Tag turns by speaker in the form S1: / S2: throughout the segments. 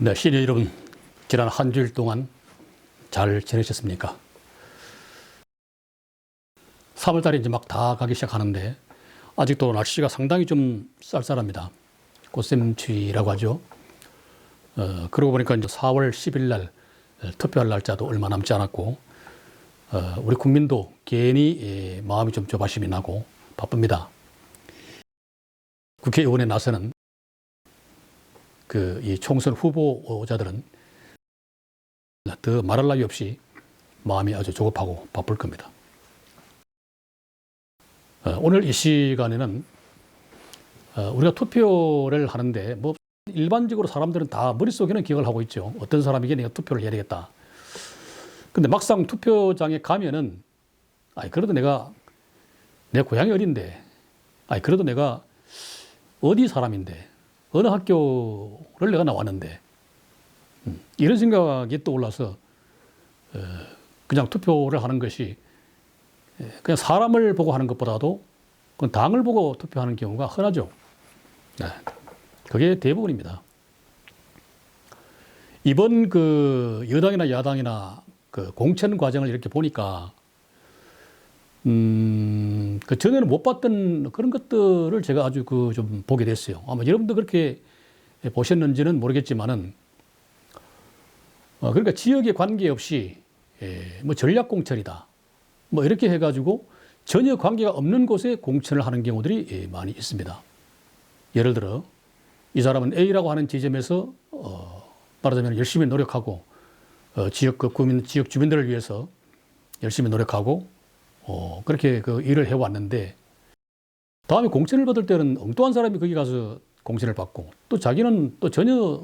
S1: 네, 시니어 여러분, 지난 한 주일 동안 잘 지내셨습니까? 3월달이 이제 막 다 가기 시작하는데 아직도 날씨가 상당히 좀 쌀쌀합니다. 꽃샘추위라고 하죠. 그러고 보니까 이제 4월 10일 날 투표할 날짜도 얼마 남지 않았고 우리 국민도 괜히 마음이 좀 조바심이 나고 바쁩니다. 국회의원에 나서는 이 총선 후보자들은 더 말할 나위 없이 마음이 아주 조급하고 바쁠 겁니다. 오늘 이 시간에는 우리가 투표를 하는데 뭐 일반적으로 사람들은 다 머릿속에는 기억을 하고 있죠. 어떤 사람에게 내가 투표를 해야 되겠다. 근데 막상 투표장에 가면은 그래도 내 고향이 어딘데, 그래도 내가 어디 사람인데, 어느 학교를 내가 나왔는데, 이런 생각이 떠올라서 그냥 투표를 하는 것이 그냥 사람을 보고 하는 것보다도 그건 당을 보고 투표하는 경우가 흔하죠. 그게 대부분입니다. 이번 여당이나 야당이나 공천 과정을 이렇게 보니까 전에는 못 봤던 그런 것들을 제가 아주 좀 보게 됐어요. 아마 여러분도 그렇게 보셨는지는 모르겠지만은 그러니까 지역에 관계없이 뭐 전략 공천이다. 뭐 이렇게 해가지고 전혀 관계가 없는 곳에 공천을 하는 경우들이 많이 있습니다. 예를 들어 이 사람은 A라고 하는 지점에서 말하자면 열심히 노력하고 지역 지역 주민들을 위해서 열심히 노력하고 그렇게 일을 해왔는데 다음에 공천을 받을 때는 엉뚱한 사람이 거기 가서 공천을 받고 또 자기는 또 전혀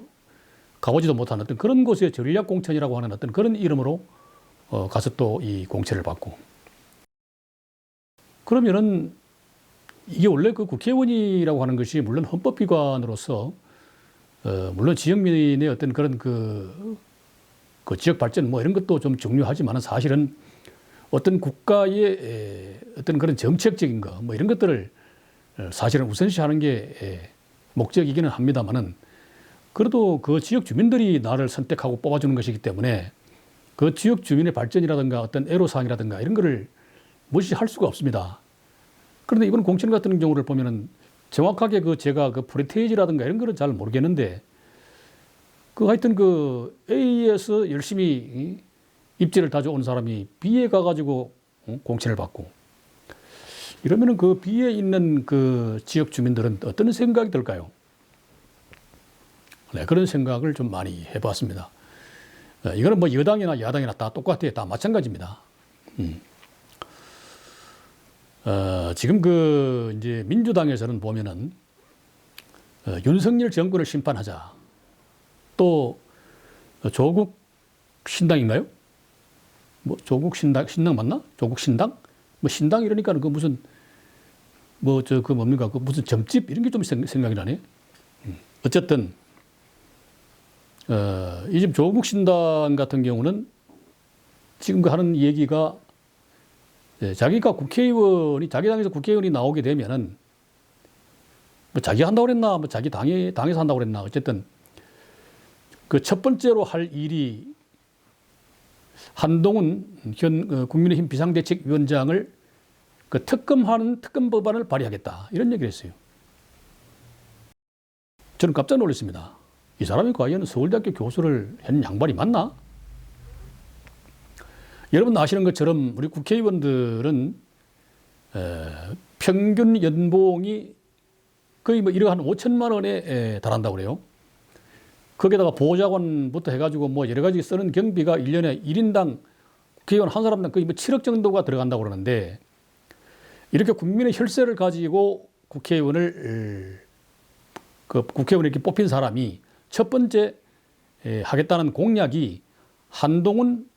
S1: 가보지도 못한 어떤 그런 곳에 전략 공천이라고 하는 어떤 그런 이름으로 가서 또 이 공천을 받고 그러면은 이게 원래 국회의원이라고 하는 것이 물론 헌법기관으로서 물론 지역민의 어떤 그런 지역 발전 뭐 이런 것도 좀 중요하지만은 사실은 어떤 국가의 어떤 그런 정책적인 거 뭐 이런 것들을 사실은 우선시하는 게 목적이기는 합니다만은 그래도 그 지역 주민들이 나를 선택하고 뽑아주는 것이기 때문에 그 지역 주민의 발전이라든가 어떤 애로사항이라든가 이런 거를 무시할 수가 없습니다. 그런데 이번 공천 같은 경우를 보면은 정확하게 제가 프리테이지라든가 이런 거는 잘 모르겠는데 하여튼 A에서 열심히 입지를 다져온 사람이 B에 가가지고 공천을 받고 이러면은 B에 있는 지역 주민들은 어떤 생각이 들까요? 네, 그런 생각을 좀 많이 해봤습니다. 이거는 뭐 여당이나 야당이나 다 똑같아요. 다 마찬가지입니다. 지금 이제 민주당에서는 보면은 윤석열 정권을 심판하자. 또 조국 신당인가요? 뭐 조국 신당 맞나? 조국 신당? 뭐 신당 이러니까 무슨 뭡니까? 무슨 점집 이런 게 좀 생각이 나네. 어쨌든 이 지금 조국 신당 같은 경우는 지금 하는 얘기가 자기가 자기 당에서 국회의원이 나오게 되면은 뭐 자기 한다고 그랬나, 뭐 자기 당에서 한다고 그랬나, 어쨌든 첫 번째로 할 일이 한동훈 현 국민의힘 비상대책위원장을 특검 법안을 발의하겠다 이런 얘기를 했어요. 저는 깜짝 놀랐습니다. 이 사람이 과연 서울대학교 교수를 한 양반이 맞나? 여러분 아시는 것처럼 우리 국회의원들은 평균 연봉이 거의 뭐 1억 한 5천만 원에 달한다고 그래요. 거기다가 보좌관부터 해가지고 뭐 여러 가지 쓰는 경비가 1년에 1인당 국회의원 한 사람당 거의 뭐 7억 정도가 들어간다고 그러는데 이렇게 국민의 혈세를 가지고 국회의원을 국회의원을 이렇게 뽑힌 사람이 첫 번째 하겠다는 공약이 한동훈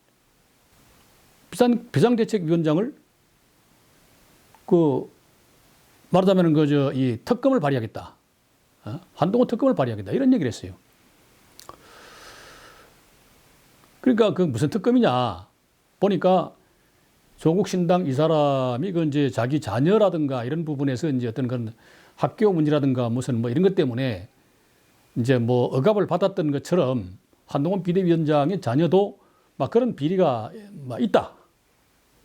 S1: 비상대책위원장을 말하자면 이 특검을 발의하겠다. 한동훈 특검을 발의하겠다. 이런 얘기를 했어요. 그러니까 무슨 특검이냐 보니까 조국 신당 이 사람이 이제 자기 자녀라든가 이런 부분에서 이제 어떤 그런 학교 문제라든가 무슨 뭐 이런 것 때문에 이제 뭐 억압을 받았던 것처럼 한동훈 비대위원장의 자녀도 막 그런 비리가 막 있다.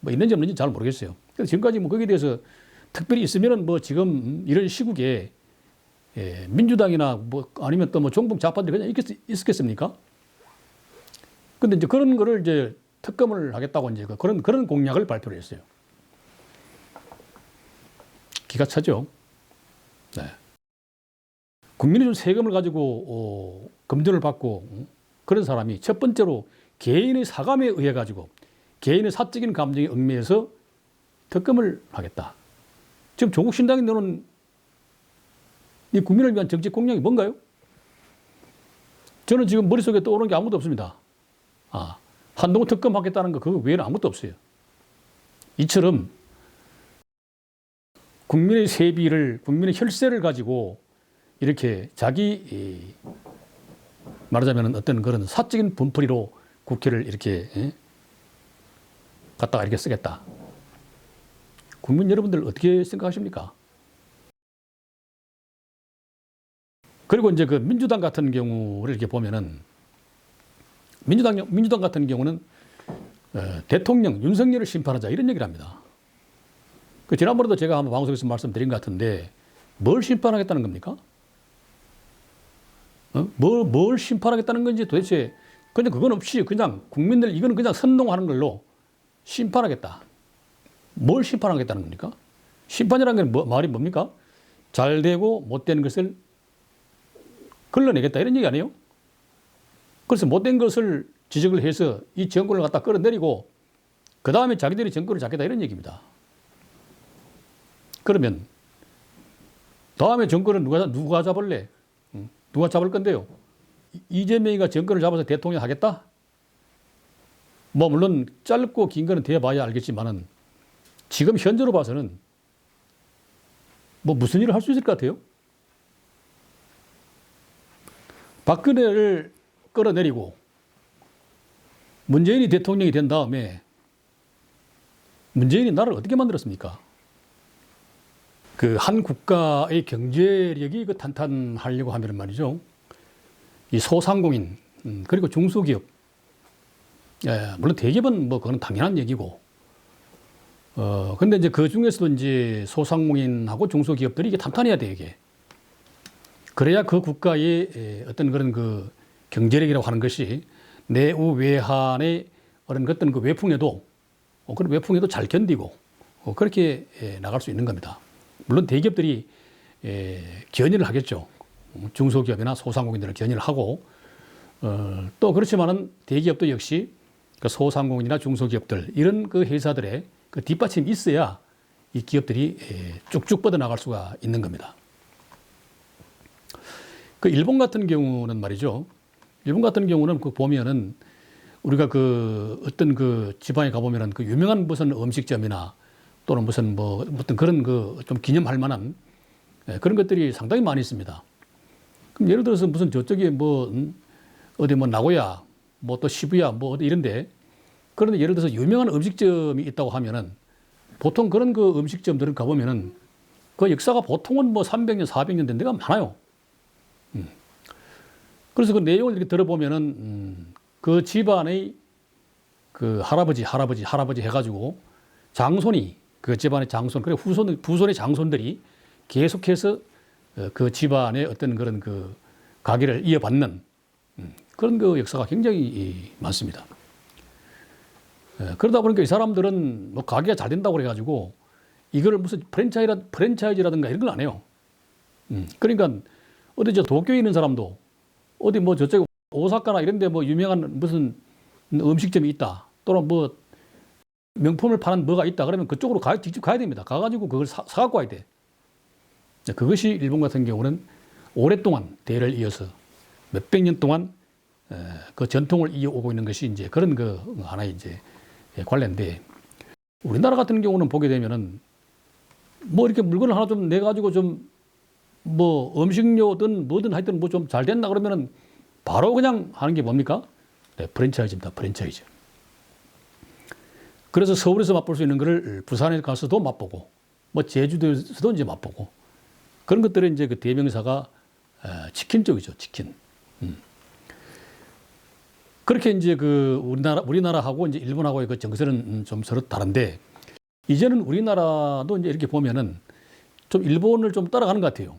S1: 뭐 있는지 없는지 잘 모르겠어요. 그래서 지금까지 뭐 거기에 대해서 특별히 있으면은 뭐 지금 이런 시국에 민주당이나 뭐 아니면 또 뭐 종북 좌파들이 그냥 있었겠습니까? 근데 이제 그런 거를 이제 특검을 하겠다고 이제 그런 공약을 발표를 했어요. 기가 차죠. 네. 국민이 준 세금을 가지고 검증을 받고 그런 사람이 첫 번째로 개인의 사감에 의해 가지고 개인의 사적인 감정에 얽매여서 특검을 하겠다. 지금 조국 신당이 내놓은 이 국민을 위한 정책 공약이 뭔가요? 저는 지금 머릿속에 떠오르는 게 아무것도 없습니다. 한동훈 특검 하겠다는 거 그거 외에는 아무것도 없어요. 이처럼 국민의 세비를, 국민의 혈세를 가지고 이렇게 자기 말하자면 어떤 그런 사적인 분풀이로 국회를 이렇게 갖다가 이렇게 쓰겠다. 국민 여러분들 어떻게 생각하십니까? 그리고 이제 그 민주당 같은 경우를 이렇게 보면은 민주당 같은 경우는 대통령 윤석열을 심판하자 이런 얘기를 합니다. 그 지난번에도 제가 한번 방송에서 말씀드린 것 같은데 뭘 심판하겠다는 겁니까? 뭘 심판하겠다는 건지 도대체 그냥 그건 없이 그냥 국민들 이거는 그냥 선동하는 걸로 심판하겠다. 뭘 심판하겠다는 겁니까? 심판이라는 게 말이 뭡니까? 잘 되고 못된 것을 걸러내겠다 이런 얘기 아니에요? 그래서 못된 것을 지적을 해서 이 정권을 갖다 끌어내리고 그 다음에 자기들이 정권을 잡겠다 이런 얘기입니다. 그러면 다음에 정권을 누가 잡을래? 누가 잡을 건데요? 이재명이가 정권을 잡아서 대통령 하겠다? 뭐 물론 짧고 긴 거는 돼봐야 알겠지만은 지금 현재로 봐서는 뭐 무슨 일을 할 수 있을 것 같아요? 박근혜를 끌어내리고 문재인이 대통령이 된 다음에 문재인이 나라를 어떻게 만들었습니까? 그 한 국가의 경제력이 그 탄탄하려고 하면 말이죠. 이 소상공인 그리고 중소기업 물론 대기업은 뭐 그건 당연한 얘기고 근데 이제 그 중에서도 이제 소상공인하고 중소기업들이 이게 탄탄해야 돼 이게. 그래야 그 국가의 어떤 그런 그 경제력이라고 하는 것이 내후 외환의 어떤 그 외풍에도 그런 외풍에도 잘 견디고 그렇게 나갈 수 있는 겁니다. 물론 대기업들이 견인을 하겠죠. 중소기업이나 소상공인들을 견인을 하고 또 그렇지만은 대기업도 역시 그 소상공인이나 중소기업들 이런 그 회사들의 그 뒷받침이 있어야 이 기업들이 쭉쭉 뻗어나갈 수가 있는 겁니다. 그 일본 같은 경우는 말이죠. 일본 같은 경우는 그 보면은 우리가 그 어떤 그 지방에 가보면은 그 유명한 무슨 음식점이나 또는 무슨 뭐 어떤 그런 그 좀 기념할 만한 그런 것들이 상당히 많이 있습니다. 그럼 예를 들어서 무슨 저쪽에 뭐 어디 뭐 나고야 뭐 또 시부야 뭐 어디 이런데 그런데 예를 들어서 유명한 음식점이 있다고 하면은 보통 그런 그 음식점들은 가보면은 그 역사가 보통은 뭐 300년, 400년 된 데가 많아요. 그래서 그 내용을 이렇게 들어보면은 그 집안의 그 할아버지 해가지고 장손이 그 집안의 장손 그리고 후손의 장손들이 계속해서 그 집안의 어떤 그런 그 가게를 이어받는 그런 그 역사가 굉장히 많습니다. 그러다 보니까 이 사람들은 뭐 가게가 잘 된다고 그래가지고 이거를 무슨 프랜차이즈라든가 이런 걸 안 해요. 그러니까 어디 저 도쿄에 있는 사람도 어디 뭐 저쪽 오사카나 이런 데 뭐 유명한 무슨 음식점이 있다. 또는 뭐 명품을 파는 뭐가 있다. 그러면 그쪽으로 직접 가야 됩니다. 가가지고 그걸 사갖고 와야 돼. 그것이 일본 같은 경우는 오랫동안 대를 이어서 몇백 년 동안 그 전통을 이어오고 있는 것이 이제 그런 그 하나의 이제 관련돼. 우리나라 같은 경우는 보게 되면은 뭐 이렇게 물건을 하나 좀 내가지고 좀 뭐 음식료든 뭐든 하여튼 뭐 좀 잘 됐나 그러면은 바로 그냥 하는 게 뭡니까? 네, 프랜차이즈입니다. 프랜차이즈. 그래서 서울에서 맛볼 수 있는 거를 부산에 가서도 맛보고 뭐 제주도에서도 이제 맛보고 그런 것들은 이제 그 대명사가 치킨 쪽이죠, 치킨. 그렇게 이제 그 우리나라하고 이제 일본하고의 그 정세는 좀 서로 다른데 이제는 우리나라도 이제 이렇게 보면은 좀 일본을 좀 따라가는 것 같아요.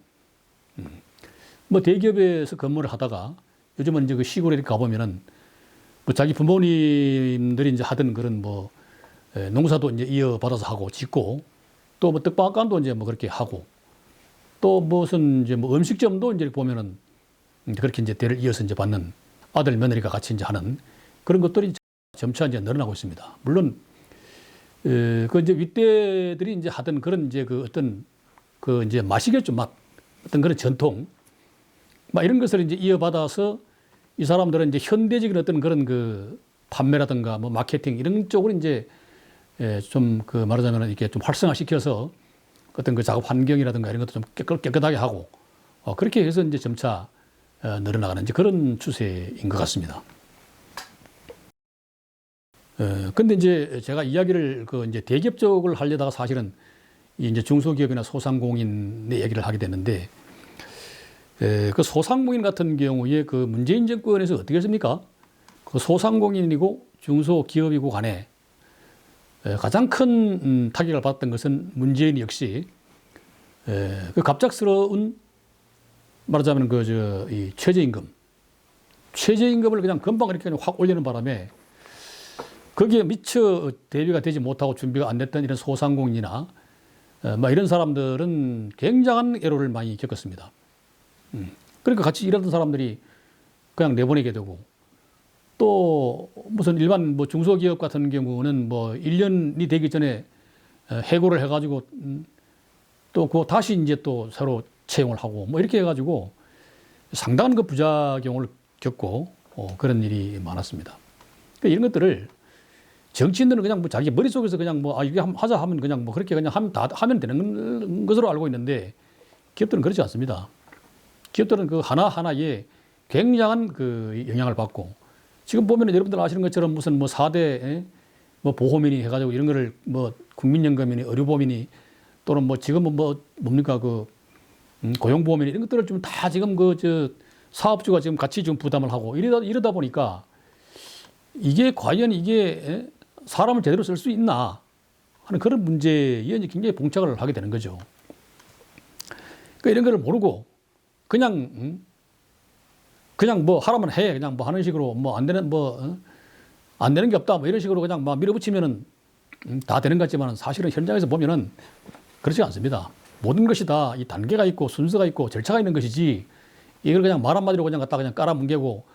S1: 뭐 대기업에서 근무를 하다가 요즘은 이제 그 시골에 이렇게 가보면은 뭐 자기 부모님들이 이제 하던 그런 뭐 농사도 이제 이어받아서 하고 짓고 또 뭐 떡방앗간도 이제 뭐 그렇게 하고 또 무슨 이제 뭐 음식점도 이제 보면은 그렇게 이제 대를 이어서 이제 받는 아들 며느리가 같이 이제 하는 그런 것들이 점차 이제 늘어나고 있습니다. 물론 그 이제 윗대들이 이제 하던 그런 이제 그 어떤 그 이제 맛이겠죠, 맛. 어떤 그런 전통 막 이런 것을 이제 이어받아서 이 사람들은 이제 현대적인 어떤 그런 그 판매라든가 뭐 마케팅 이런 쪽으로 이제 좀 그 말하자면 이렇게 좀 활성화시켜서 어떤 그 작업 환경이라든가 이런 것도 좀 깨끗하게 하고 그렇게 해서 이제 점차 늘어나가는 이제 그런 추세인 것 같습니다. 근데 이제 제가 이야기를 그 이제 대기업 쪽을 하려다가 사실은 이제 중소기업이나 소상공인의 얘기를 하게 됐는데 그 소상공인 같은 경우에 그 문재인 정권에서 어떻게 했습니까? 그 소상공인이고 중소기업이고 간에 가장 큰 타격을 받았던 것은 문재인 역시 그 갑작스러운 말하자면 이 최저임금을 그냥 금방 이렇게 확 올리는 바람에 거기에 미처 대비가 되지 못하고 준비가 안 됐던 이런 소상공인이나 뭐 이런 사람들은 굉장한 애로를 많이 겪었습니다. 그러니까 같이 일하던 사람들이 그냥 내보내게 되고 또 무슨 일반 뭐 중소기업 같은 경우는 뭐 1년이 되기 전에 해고를 해가지고 또 그 다시 이제 또 새로 채용을 하고 뭐 이렇게 해가지고 상당한 그 부작용을 겪고 그런 일이 많았습니다. 그러니까 이런 것들을 정치인들은 그냥 뭐 자기 머릿속에서 그냥 뭐 이게 하자 하면 그냥 뭐 그렇게 그냥 하면 되는 것으로 알고 있는데 기업들은 그렇지 않습니다. 기업들은 그 하나하나에 굉장한 그 영향을 받고 지금 보면 여러분들 아시는 것처럼 무슨 뭐 4대 뭐 보험이니 해가지고 이런 거를 뭐 국민연금이니 의료보험이니 또는 뭐 지금은 뭐 뭡니까 그 고용보험이니 이런 것들을 좀 다 지금 그 사업주가 지금 같이 좀 부담을 하고 이러다 보니까 이게 과연 이게 사람을 제대로 쓸 수 있나 하는 그런 문제에 이제 굉장히 봉착을 하게 되는 거죠. 그러니까 이런 거를 모르고 그냥 뭐 하라면 해 그냥 뭐 하는 식으로 뭐 안 되는 게 없다 뭐 이런 식으로 그냥 막 밀어붙이면은 다 되는 것 같지만 사실은 현장에서 보면은 그렇지 않습니다. 모든 것이 다 이 단계가 있고 순서가 있고 절차가 있는 것이지 이걸 그냥 말 한마디로 그냥 갖다 그냥 깔아뭉개고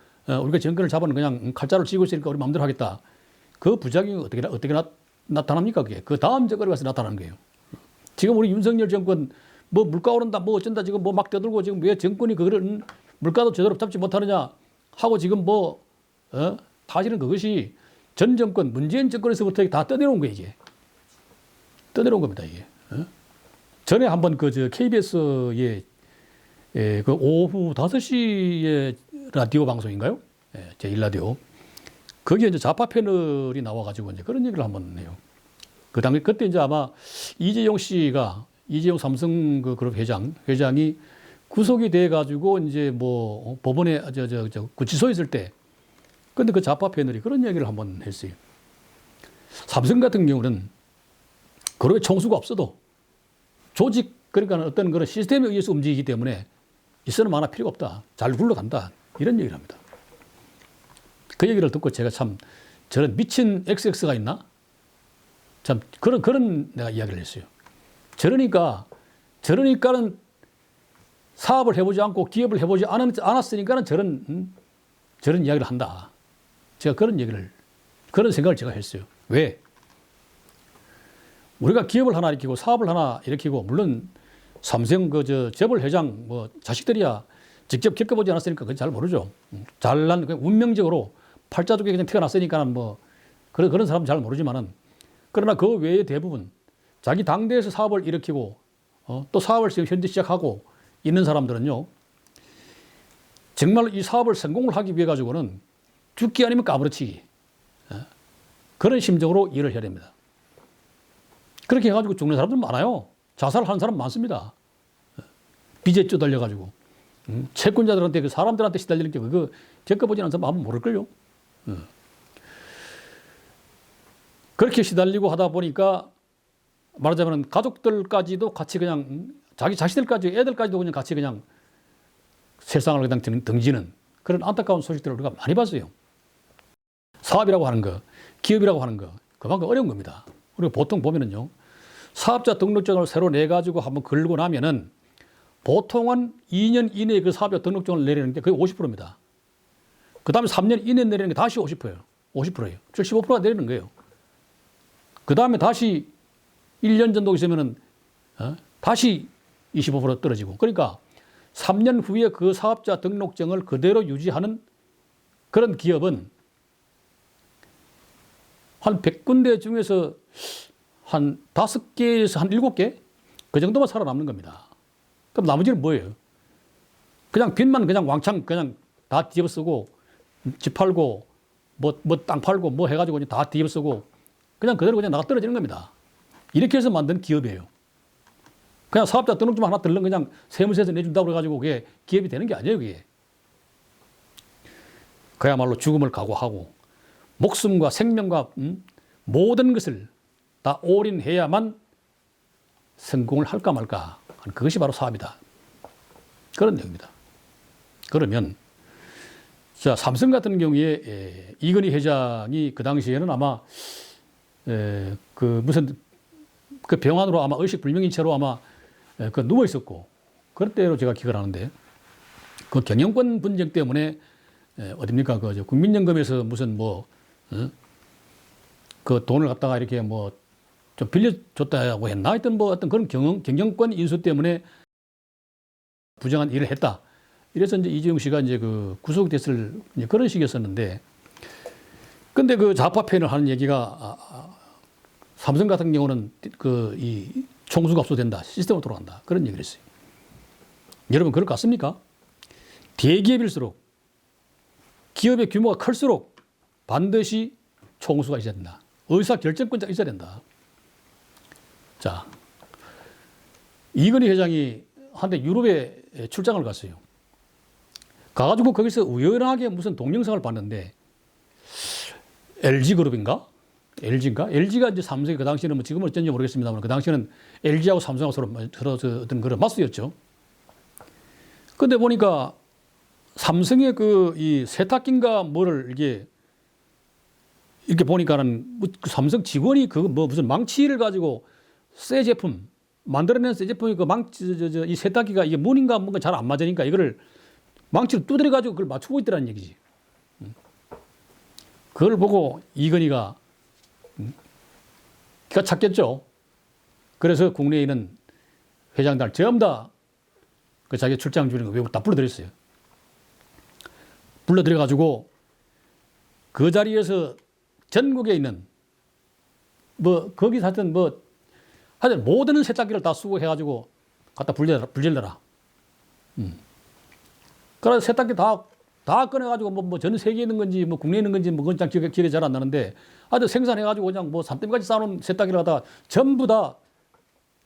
S1: 우리가 정권을 잡으면 그냥 칼자루를 쥐고 있으니까 우리 마음대로 하겠다. 그 부작용이 어떻게 나타납니까? 그게 그 다음 정권에 가서 나타나는 거예요. 지금 우리 윤석열 정권 뭐 물가 오른다 뭐 어쩐다 지금 뭐 막 떠들고 지금 왜 정권이 그거를 물가도 제대로 잡지 못하느냐 하고 지금 사실은 그것이 전 정권 문재인 정권에서부터 다 떠내려온 거예요 이게. 떠내려온 겁니다 이게. 전에 한번 KBS의 그 오후 5시에 라디오 방송인가요? 제1라디오. 거기에 이제 좌파 패널이 나와가지고 이제 그런 얘기를 한번 해요. 그때 이제 아마 이재용 삼성 그 그룹 회장이 구속이 돼가지고 이제 뭐 법원에 구치소에 있을 때 근데 그 좌파 패널이 그런 얘기를 한번 했어요. 삼성 같은 경우는 그룹에 총수가 없어도 조직 그러니까 어떤 그런 시스템에 의해서 움직이기 때문에 있어는 많아 필요가 없다. 잘 굴러간다. 이런 얘기를 합니다. 그 얘기를 듣고 제가 참 저런 미친 XX가 있나? 참 그런 내가 이야기를 했어요. 저러니까는 사업을 해보지 않고 기업을 해보지 않았으니까는 저런 이야기를 한다. 제가 그런 생각을 제가 했어요. 왜? 우리가 기업을 하나 일으키고 사업을 하나 일으키고 물론 삼성 재벌 회장 뭐 자식들이야 직접 겪어보지 않았으니까 그건 잘 모르죠. 잘난 운명적으로 팔자족에 그냥 태어났으니까는 뭐 그런 사람 잘 모르지만은 그러나 그 외에 대부분 자기 당대에서 사업을 일으키고 또 사업을 현재 시작하고 있는 사람들은요 정말 이 사업을 성공을 하기 위해 가지고는 죽기 아니면 까무러치기 그런 심정으로 일을 해야 됩니다. 그렇게 해가지고 죽는 사람들 많아요. 자살하는 사람 많습니다. 빚에 쪼달려가지고. 채권자들한테 그 사람들한테 시달리는 게 그거 겪어보지 않은 사람 아무 모를걸요. 그렇게 시달리고 하다 보니까 말하자면 가족들까지도 같이 그냥 자기 자식들까지 애들까지도 그냥 같이 그냥 세상을 그냥 등지는 그런 안타까운 소식들을 우리가 많이 봤어요. 사업이라고 하는 거, 기업이라고 하는 거 그만큼 어려운 겁니다. 우리가 보통 보면은요, 사업자 등록증을 새로 내 가지고 한번 걸고 나면은 보통은 2년 이내에 그 사업자 등록증을 내리는 게 거의 50%입니다. 그 다음에 3년 이내에 내리는 게 다시 50%예요. 50%예요. 75%가 내리는 거예요. 그 다음에 다시 1년 정도 있으면은 다시 25% 떨어지고, 그러니까 3년 후에 그 사업자 등록증을 그대로 유지하는 그런 기업은 한 100군데 중에서 한 5개에서 한 7개? 그 정도만 살아남는 겁니다. 그럼 나머지는 뭐예요? 그냥 빚만 그냥 왕창 그냥 다 뒤집어 쓰고, 집 팔고, 뭐 땅 팔고, 뭐 해가지고 그냥 다 뒤집어 쓰고, 그냥 그대로 그냥 나가 떨어지는 겁니다. 이렇게 해서 만든 기업이에요. 그냥 사업자 등록증 하나 들른 그냥 세무서에서 내준다고 그래가지고 그게 기업이 되는 게 아니에요, 그게. 그야말로 죽음을 각오하고, 목숨과 생명과 모든 것을 다 올인해야만 성공을 할까 말까 하는 그것이 바로 사업이다. 그런 내용입니다. 그러면 자, 삼성 같은 경우에 이건희 회장이 그 당시에는 아마 그 무슨 그 병원으로 아마 의식 불명인 채로 아마 그 누워 있었고, 그럴 때로 제가 기억을 하는데, 그 경영권 분쟁 때문에 어딥니까 그 국민연금에서 무슨 뭐 그 돈을 갖다가 이렇게 뭐 좀 빌려줬다고 했나? 하여튼 뭐 어떤 그런 경영권 인수 때문에 부정한 일을 했다. 이래서 이제 이재용 씨가 이제 그 구속됐을 그런 식이었었는데, 근데 그 좌파 편을 하는 얘기가 삼성 같은 경우는 그 이 총수가 압수된다. 시스템으로 돌아간다. 그런 얘기를 했어요. 여러분 그럴 것 같습니까? 대기업일수록 기업의 규모가 클수록 반드시 총수가 있어야 된다. 의사 결정권자가 있어야 된다. 자, 이건희 회장이 한때 유럽에 출장을 갔어요. 가가지고 거기서 우연하게 무슨 동영상을 봤는데, LG그룹인가? LG인가? LG가 이제 삼성이 그 당시에는 뭐 지금은 어쩐지 모르겠습니다만, 그 당시에는 LG하고 삼성하고 서로 어떤 그런 맞서였죠. 근데 보니까 삼성의 그 이 세탁기인가 뭐를 이렇게 보니까는 그 삼성 직원이 그 뭐 무슨 망치를 가지고 새 제품 만들어낸 새 제품이 그 망치 이 세탁기가 이게 문인가 뭔가 잘 안 맞으니까 이거를 망치로 두드려 가지고 그걸 맞추고 있더라는 얘기지. 그걸 보고 이건희가 기가 찼겠죠. 그래서 국내에 있는 회장들 전부 다 그 자기 출장 중에 외국 다 불러들였어요. 불러들여 가지고 그 자리에서 전국에 있는 뭐 거기서 하여튼 모든 세탁기를 다 수거해가지고 갖다 불질러라. 그래서 세탁기 다 꺼내가지고 뭐 전 세계에 있는 건지 뭐 국내에 있는 건지 뭐 그건 기억이 잘 안 나는데, 하여튼 생산해가지고 그냥 뭐 산더미까지 쌓아놓은 세탁기를 갖다가 전부 다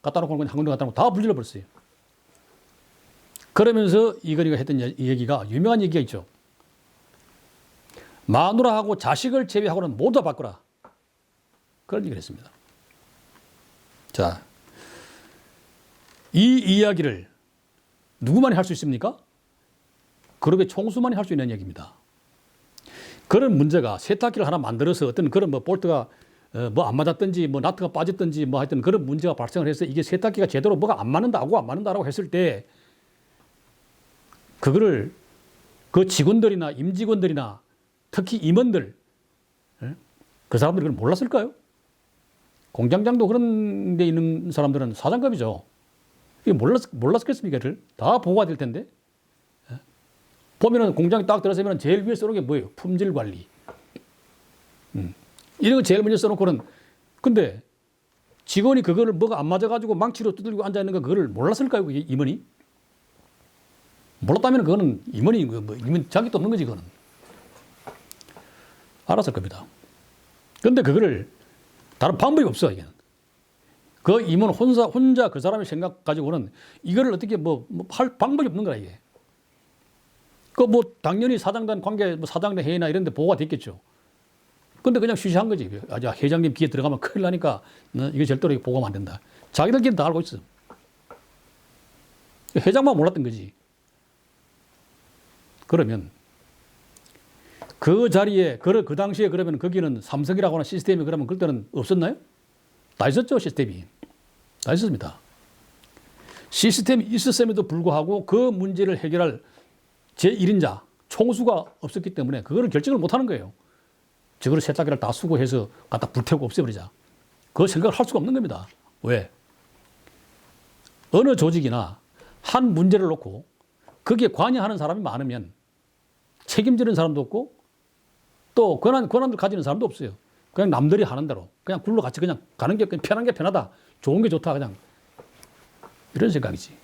S1: 갖다 놓고 그냥 한 군데 갖다 놓고 다 불질러 버렸어요. 그러면서 이건희가 했던 이 얘기가, 유명한 얘기가 있죠. 마누라하고 자식을 제외하고는 모두 다 바꾸라. 그런 얘기를 했습니다. 자, 이 이야기를 누구만이 할 수 있습니까? 그룹의 총수만이 할 수 있는 얘기입니다. 그런 문제가 세탁기를 하나 만들어서 어떤 그런 뭐 볼트가 뭐 안 맞았든지 뭐 나트가 빠졌든지 뭐 하여튼 그런 문제가 발생을 해서 이게 세탁기가 제대로 뭐가 안 맞는다라고 했을 때, 그거를 그 직원들이나 임직원들이나 특히 임원들, 그 사람들이 그걸 몰랐을까요? 공장장도 그런 데 있는 사람들은 사장급이죠. 이게 몰랐겠습니까? 이를 다 보고가 될 텐데. 보면은 공장에 딱 들어서면 제일 위에 써놓은 게 뭐예요? 품질 관리. 이런 거 제일 먼저 써놓고는, 근데 직원이 그거를 뭐가 안 맞아가지고 망치로 두들기고 앉아있는 거 그거를 몰랐을까요? 그게 임원이? 몰랐다면 그거는 임원 자격도 없는 거지, 그거는. 알았을 겁니다. 그런데 그거를 다른 방법이 없어, 이게. 그 임원 혼자 그 사람의 생각 가지고는 이거를 어떻게 할 방법이 없는 거야, 이게. 그 뭐 당연히 사장단 관계, 뭐 사장단 회의나 이런 데 보고가 됐겠죠. 근데 그냥 쉬쉬한 거지. 아, 회장님 귀에 들어가면 큰일 나니까 이거 절대로 보고하면 안 된다. 자기들끼리 다 알고 있어. 회장만 몰랐던 거지. 그러면 그 자리에 그 당시에 그러면 거기는 삼성이라고 하는 시스템이 그러면 그때는 없었나요? 다 있었죠, 시스템이. 다 있었습니다. 시스템이 있었음에도 불구하고 그 문제를 해결할 제1인자, 총수가 없었기 때문에 그거를 결정을 못 하는 거예요. 저거를 세탁기를 다 수거해서 갖다 불태우고 없애버리자. 그 생각을 할 수가 없는 겁니다. 왜? 어느 조직이나 한 문제를 놓고 거기에 관여하는 사람이 많으면 책임지는 사람도 없고 또 권한을 가지는 사람도 없어요. 그냥 남들이 하는 대로 그냥 굴러같이 그냥 가는 게 그냥 편한 게 편하다. 좋은 게 좋다. 그냥 이런 생각이지.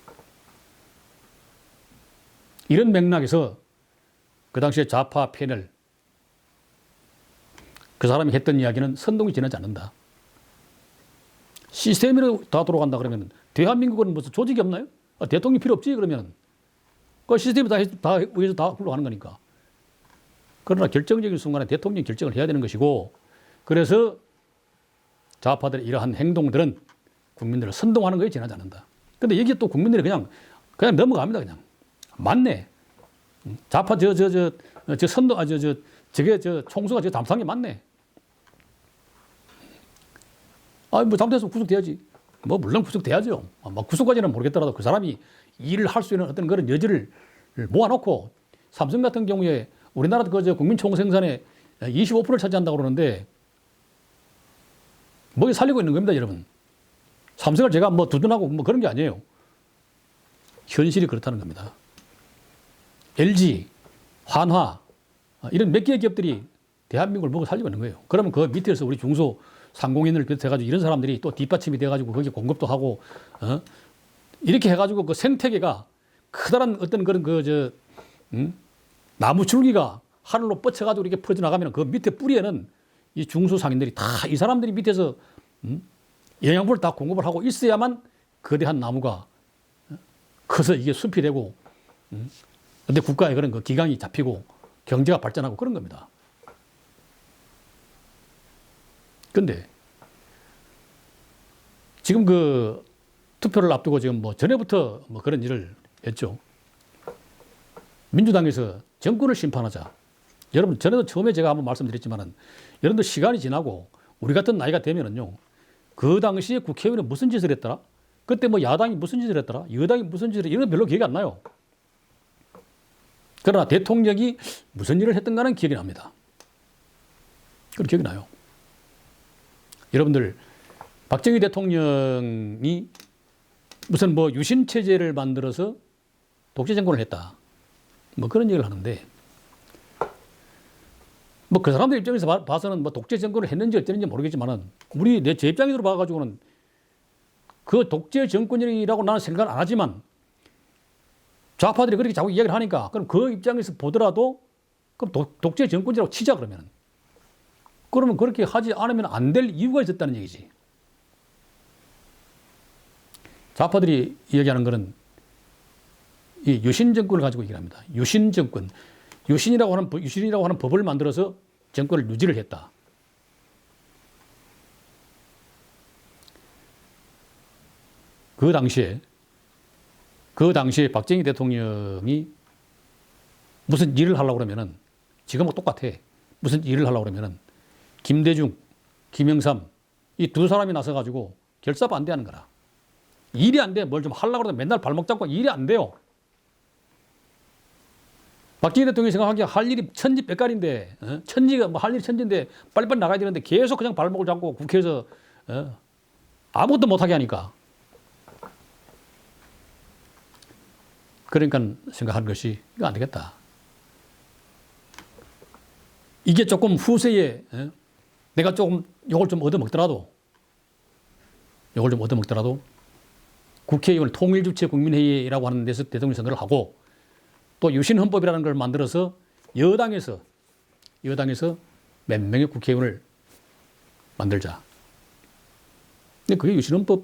S1: 이런 맥락에서 그 당시에 좌파 패널 그 사람이 했던 이야기는 선동이 지나지 않는다. 시스템으로 다 돌아간다 그러면 대한민국은 무슨 조직이 없나요? 아, 대통령이 필요 없지 그러면 그 시스템이 다 위에서 다 굴러가는 거니까. 그러나 결정적인 순간에 대통령이 결정을 해야 되는 것이고 그래서 좌파들의 이러한 행동들은 국민들을 선동하는 거에 지나지 않는다. 근데 여기에 또 국민들이 그냥 넘어갑니다. 그냥 맞네. 좌파 선동 저게 총수가 저 담당이 맞네. 아, 뭐 잘못해서 구속돼야지. 뭐 물론 구속돼야죠. 뭐 구속까지는 모르겠더라도 그 사람이 일을 할 수 있는 어떤 그런 여지를 모아놓고 삼성 같은 경우에 우리나라 국민 총생산의 25%를 차지한다고 그러는데 뭐에 살리고 있는 겁니다, 여러분. 삼성을 제가 뭐 두둔하고 뭐 그런 게 아니에요. 현실이 그렇다는 겁니다. LG, 환화 이런 몇 개의 기업들이 대한민국을 먹어 살리고 있는 거예요. 그러면 그 밑에서 우리 중소 상공인을 비롯해가지고 이런 사람들이 또 뒷받침이 돼가지고 거기 공급도 하고 이렇게 해가지고 그 생태계가 커다란 어떤 그런 나무 줄기가 하늘로 뻗쳐가지고 이렇게 퍼져나가면 그 밑에 뿌리에는 이 중소상인들이 다 이 사람들이 밑에서 영양분을 다 공급을 하고 있어야만 거대한 나무가 커서 이게 숲이 되고 근데 국가의 그런 그 기강이 잡히고 경제가 발전하고 그런 겁니다. 근데 지금 그 투표를 앞두고 지금 뭐 전에부터 뭐 그런 일을 했죠. 민주당에서 정권을 심판하자. 여러분, 전에도 처음에 제가 한번 말씀드렸지만은 여러분들 시간이 지나고 우리 같은 나이가 되면은요, 그 당시에 국회의원이 무슨 짓을 했더라? 그때 뭐 야당이 무슨 짓을 했더라? 여당이 무슨 짓을 했더라? 이런 거 별로 기억이 안 나요. 그러나 대통령이 무슨 일을 했던가는 기억이 납니다. 그런 기억이 나요. 여러분들, 박정희 대통령이 무슨 뭐 유신체제를 만들어서 독재정권을 했다. 뭐 그런 얘기를 하는데, 뭐 그 사람들 입장에서 봐서는 뭐 독재정권을 했는지 어땠는지 모르겠지만은, 제 입장에서 봐가지고는 그 독재정권이라고 나는 생각을 안 하지만, 좌파들이 그렇게 자꾸 이야기를 하니까, 그럼 그 입장에서 보더라도, 그럼 독재정권이라고 치자, 그러면. 그러면 그렇게 하지 않으면 안 될 이유가 있었다는 얘기지. 좌파들이 이야기하는 거는 이 유신정권을 가지고 얘기를 합니다. 유신정권. 유신이라고 하는 법을 만들어서 정권을 유지를 했다. 그 당시에 박정희 대통령이 무슨 일을 하려고 그러면은 지금하고 똑같아. 무슨 일을 하려고 그러면은 김대중, 김영삼 이 두 사람이 나서가지고 결사반대하는 거라. 일이 안 돼. 뭘 좀 하려고 그러면 맨날 발목 잡고 일이 안 돼요. 박정희 대통령이 생각하기에 할 일이 천지백갈인데, 천지가 뭐 할 일이 천지인데 빨리빨리 나가야 되는데 계속 그냥 발목을 잡고 국회에서 아무것도 못하게 하니까. 그러니까 생각하는 것이 이거 안 되겠다. 이게 조금 후세에 내가 조금 요걸 좀 얻어먹더라도 국회의원 통일주체 국민회의라고 하는 데서 대통령 선거를 하고 또 유신헌법이라는 걸 만들어서 여당에서 몇 명의 국회의원을 만들자. 근데 그게 유신헌법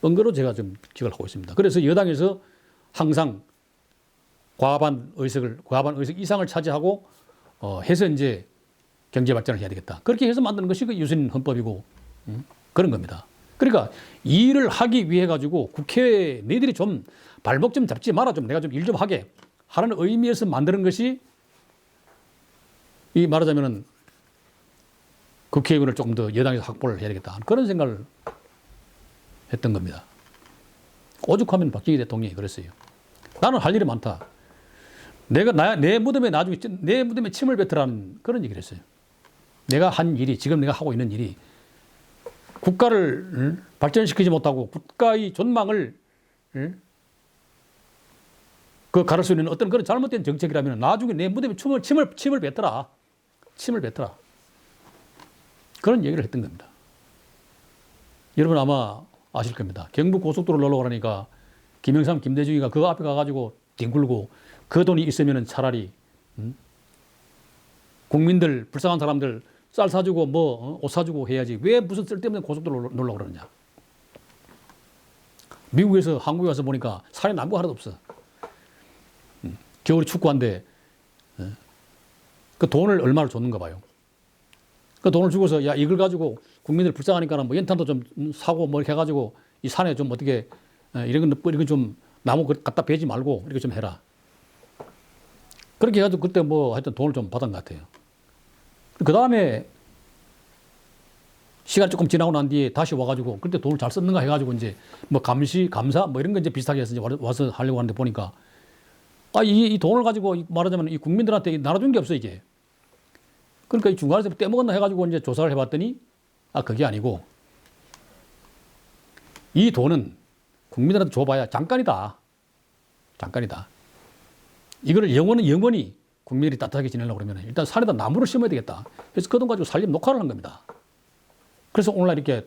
S1: 번거로 제가 좀 기억을 하고 있습니다. 그래서 여당에서 항상 과반 의석 이상을 차지하고 해서 이제 경제 발전을 해야 되겠다. 그렇게 해서 만드는 것이 그 유신 헌법이고 그런 겁니다. 그러니까 이 일을 하기 위해 가지고 국회에 너희들이 좀 발목 좀 잡지 마라, 좀 내가 좀 일 좀 하게 하는 의미에서 만드는 것이 이 말하자면은 국회의원을 조금 더 여당에서 확보를 해야 되겠다 그런 생각을 했던 겁니다. 오죽하면 박정희 대통령이 그랬어요. 나는 할 일이 많다. 내 무덤에 나중에 내 무덤에 침을 뱉으라는 그런 얘기를 했어요. 내가 한 일이, 지금 내가 하고 있는 일이 국가를 발전시키지 못하고 국가의 존망을 그 가를 수 있는 어떤 그런 잘못된 정책이라면 나중에 내 무덤에 침을 뱉어라. 침을 뱉어라. 그런 얘기를 했던 겁니다. 여러분 아마 아실 겁니다. 경부 고속도로를 올라가니까 김영삼, 김대중이가 그 앞에 가가지고 뒹굴고 그 돈이 있으면 차라리 국민들, 불쌍한 사람들 쌀 사주고 옷 사주고 해야지 왜 무슨 쓸데없는 고속도로 놀러 그러느냐. 미국에서 한국에 와서 보니까 산에 나무가 하나도 없어. 겨울에 축구한데 그 돈을 얼마를 줬는가 봐요. 그 돈을 주고서 야 이걸 가지고 국민들 불쌍하니까 뭐 연탄도 좀 사고 뭐 이렇게 해가지고 이 산에 좀 어떻게 이런 건 좀 나무 갖다 베지 말고 이렇게 좀 해라. 그렇게 해가지고 그때 뭐 하여튼 돈을 좀 받은 것 같아요. 그 다음에 시간 조금 지나고 난 뒤에 다시 와가지고 그때 돈을 잘 썼는가 해가지고 이제 뭐 감사 뭐 이런 거 이제 비슷하게 해서 이제 와서 하려고 하는데 보니까 이 돈을 가지고 말하자면 이 국민들한테 나눠준 게 없어 이게. 그러니까 이 중간에서 떼먹었나 해가지고 이제 조사를 해봤더니 그게 아니고 이 돈은 국민들한테 줘봐야 잠깐이다. 잠깐이다. 이거를 영원히 국민들이 따뜻하게 지내려고 그러면 일단 산에다 나무를 심어야 되겠다. 그래서 그 돈 가지고 살림 녹화를 한 겁니다. 그래서 오늘날 이렇게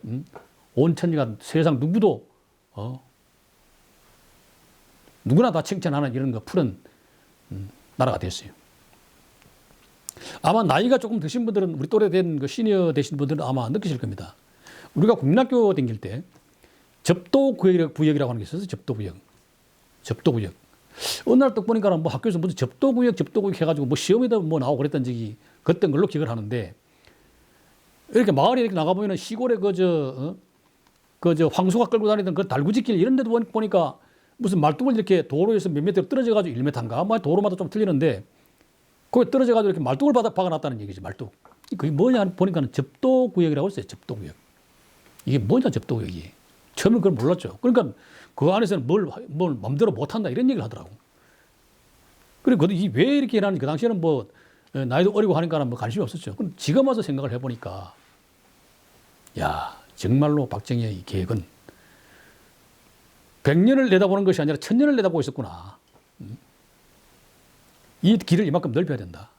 S1: 온 천지가 세상 누구도 누구나 다 칭찬하는 이런 거 푸른 나라가 됐어요. 아마 나이가 조금 드신 분들은 우리 또래 된 그 시니어 되신 분들은 아마 느끼실 겁니다. 우리가 국민학교 다닐 때 접도구역이라고 하는 게 있어서 접도구역. 어느 날 딱 보니까 뭐 학교에서 무슨 접도구역 해가지고 뭐 시험에도 뭐 나오고 그랬던 적이 그랬던 걸로 기억을 하는데 이렇게 마을에 이렇게 나가보면 시골에 그저 황소가 끌고 다니던 그 달구지길 이런 데도 보니까 무슨 말뚝을 이렇게 도로에서 몇 미터 떨어져가지고 1m인가? 뭐 도로마다 좀 틀리는데 거기 떨어져가지고 이렇게 말뚝을 박아놨다는 얘기지, 말뚝. 그게 뭐냐 보니까는 접도구역이라고 했어요, 접도구역. 이게 뭐냐, 접도구역이. 처음엔 그걸 몰랐죠. 그러니까 그 안에서는 뭘 마음대로 못한다 이런 얘기를 하더라고. 그리고 왜 이렇게 해놨는지 그 당시에는 뭐 나이도 어리고 하니까 뭐 관심이 없었죠. 그럼 지금 와서 생각을 해보니까 야, 정말로 박정희의 계획은 100년을 내다보는 것이 아니라 1000년을 내다보고 있었구나. 이 길을 이만큼 넓혀야 된다.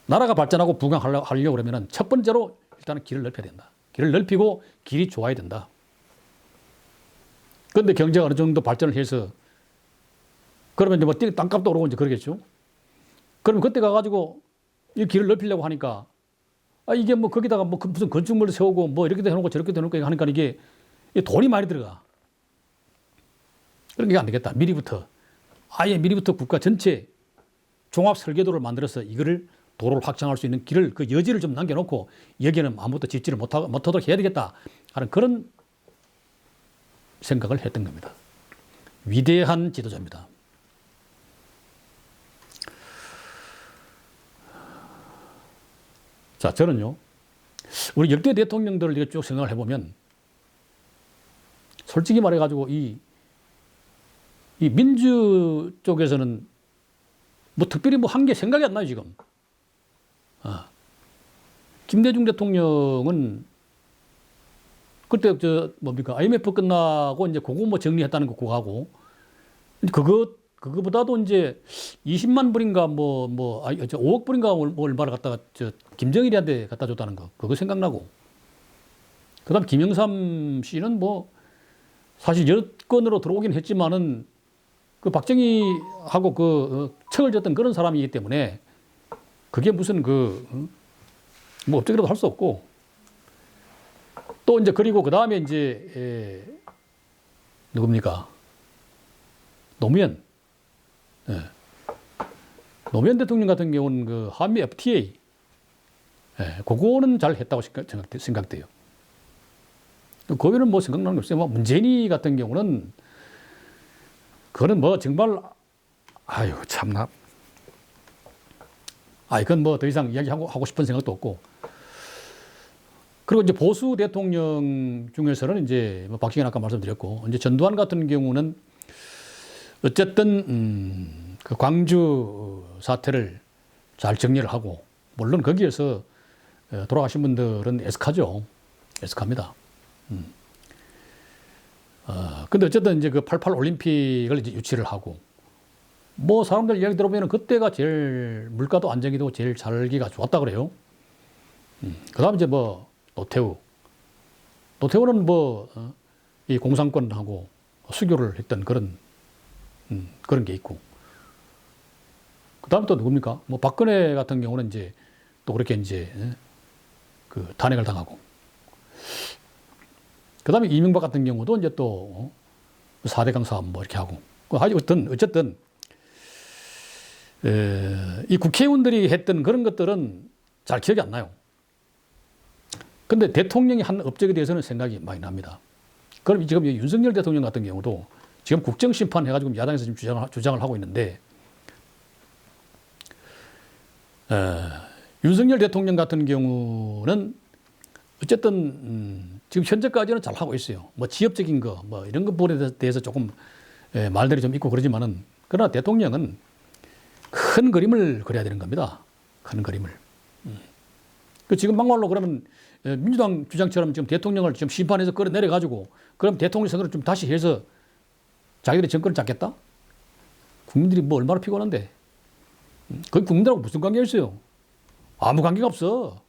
S1: 나라가 발전하고 부강하려고 그러면 첫 번째로 일단은 길을 넓혀야 된다. 길을 넓히고 길이 좋아야 된다. 그런데 경제가 어느 정도 발전을 해서 그러면 이제 뭐 땅값도 오르고 이제 그러겠죠. 그러면 그때 가가지고 이 길을 넓히려고 하니까 이게 뭐 거기다가 뭐 무슨 건축물을 세우고 뭐 이렇게 해놓고 저렇게 해놓고 하니까 이게 돈이 많이 들어가. 그러니까 안 되겠다. 미리부터 국가 전체 종합 설계도를 만들어서 이거를 도로를 확장할 수 있는 길을 그 여지를 좀 남겨놓고 여기는 아무것도 짓지를 못하도록 해야 되겠다 하는 그런 생각을 했던 겁니다. 위대한 지도자입니다. 자, 저는요, 우리 역대 대통령들을 이렇게 쭉 생각을 해보면, 솔직히 말해가지고, 이 민주 쪽에서는 뭐 특별히 뭐 한 게 생각이 안 나요, 지금. 김대중 대통령은 그때 IMF 끝나고 이제 그거 뭐 정리했다는 거 그거 하고, 그거보다도 이제 20만 불인가 5억 불인가 얼마를 갖다가 김정일이한테 갖다 줬다는 거 그거 생각나고, 그다음 김영삼 씨는 뭐 사실 여권으로 들어오긴 했지만은 그 박정희하고 척을 졌던 그런 사람이기 때문에 그게 무슨 뭐 어쩌기라도 할 수 없고, 또 이제 그리고 그 다음에 이제 누굽니까? 노무현 예. 노무현 대통령 같은 경우는 그 한미 FTA, 예, 그거는 잘 했다고 생각돼요. 그 외에는 뭐 생각나는 게 없어요. 뭐 문재인이 같은 경우는 그거는 뭐 정말 아유 참나. 이건 뭐 더 이상 이야기하고 싶은 생각도 없고. 그리고 이제 보수 대통령 중에서는 이제 뭐 박정희 아까 말씀드렸고, 이제 전두환 같은 경우는 어쨌든 그 광주 사태를 잘 정리를 하고, 물론 거기에서 돌아가신 분들은 애석하죠. 애석합니다. 근데 어쨌든 이제 그 88 올림픽을 이제 유치를 하고, 뭐 사람들 이야기 들어보면 그때가 제일 물가도 안정이 되고 제일 살기가 좋았다 그래요. 그 다음에 이제 뭐 노태우는 뭐 이 공산권하고 수교를 했던 그런 게 있고, 그 다음 또 누굽니까? 뭐 박근혜 같은 경우는 이제 또 그렇게 이제 그 탄핵을 당하고, 그 다음에 이명박 같은 경우도 이제 또 4대강 사업 뭐 이렇게 하고, 어쨌든 이 국회의원들이 했던 그런 것들은 잘 기억이 안 나요. 근데 대통령이 한 업적에 대해서는 생각이 많이 납니다. 그럼 지금 윤석열 대통령 같은 경우도 지금 국정심판 해가지고 야당에서 지금 주장을 하고 있는데, 윤석열 대통령 같은 경우는 어쨌든 지금 현재까지는 잘 하고 있어요. 뭐 지역적인 거, 뭐 이런 것 부분에 대해서 조금 말들이 좀 있고 그러지만은, 그러나 대통령은 큰 그림을 그려야 되는 겁니다. 큰 그림을. 그 지금 막말로 그러면 민주당 주장처럼 지금 대통령을 지금 심판해서 끌어내려 가지고 그럼 대통령 선거를 좀 다시 해서 자기들이 정권을 잡겠다? 국민들이 뭐 얼마나 피곤한데. 그 국민들하고 무슨 관계가 있어요? 아무 관계가 없어.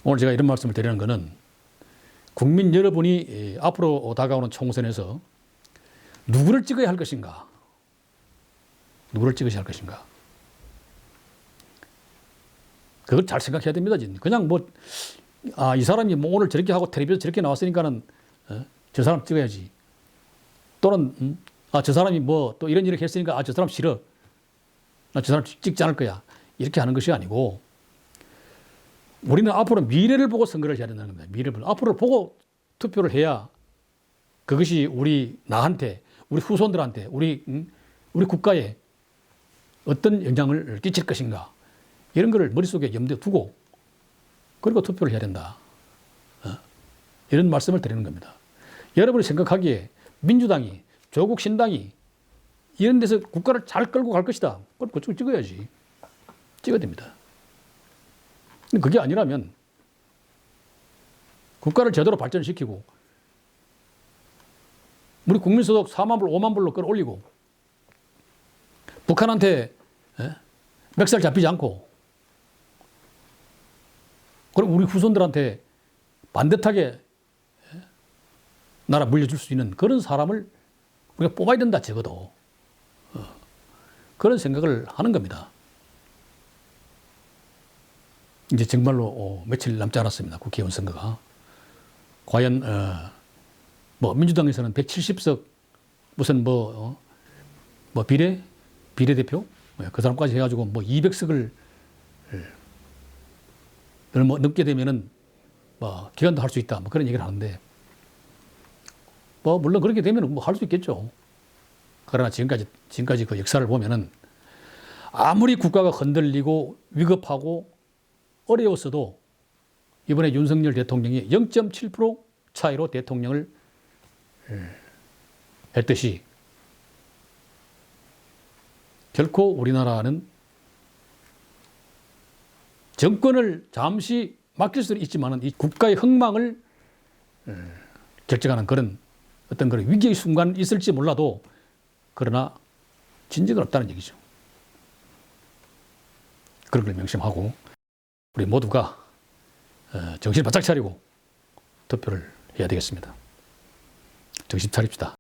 S1: 오늘 제가 이런 말씀을 드리는 것은, 국민 여러분이 앞으로 다가오는 총선에서 누구를 찍어야 할 것인가? 누구를 찍으셔야 할 것인가? 그걸 잘 생각해야 됩니다. 그냥 뭐, 이 사람이 뭐 오늘 저렇게 하고 텔레비전 저렇게 나왔으니까는, 저 사람 찍어야지. 또는, 저 사람이 뭐 또 이런 일을 했으니까, 저 사람 싫어. 나 저 사람 찍지 않을 거야. 이렇게 하는 것이 아니고, 우리는 앞으로 미래를 보고 선거를 해야 된다는 겁니다. 미래를 보고. 앞으로 보고 투표를 해야 그것이 나한테, 우리 후손들한테, 우리 국가에 어떤 영향을 끼칠 것인가. 이런 거를 머릿속에 염두에 두고, 그리고 투표를 해야 된다. 이런 말씀을 드리는 겁니다. 여러분이 생각하기에 민주당이, 조국 신당이 이런 데서 국가를 잘 끌고 갈 것이다. 그럼 그쪽을 찍어야지. 찍어야 됩니다. 근데 그게 아니라면 국가를 제대로 발전시키고 우리 국민소득 4만 불, 5만 불로 끌어올리고 북한한테 멱살 잡히지 않고, 그럼 우리 후손들한테 반듯하게 나라 물려줄 수 있는 그런 사람을 우리가 뽑아야 된다, 적어도. 그런 생각을 하는 겁니다. 이제 정말로 며칠 남지 않았습니다. 국회의원 선거가. 과연 뭐 민주당에서는 170석 무슨 뭐 비례대표 그 사람까지 해가지고 뭐 200석을 뭐 넘게 되면은 뭐 기간도 할 수 있다, 뭐 그런 얘기를 하는데, 뭐 물론 그렇게 되면 뭐 할 수 있겠죠. 그러나 지금까지 그 역사를 보면은 아무리 국가가 흔들리고 위급하고 어려웠어도 이번에 윤석열 대통령이 0.7% 차이로 대통령을 했듯이, 결코 우리나라는 정권을 잠시 맡길 수는 있지만 이 국가의 흥망을 결정하는 그런 어떤 그런 위기의 순간이 있을지 몰라도, 그러나 진정은 없다는 얘기죠. 그런 걸 명심하고 우리 모두가 정신 바짝 차리고 투표를 해야 되겠습니다. 정신 차립시다.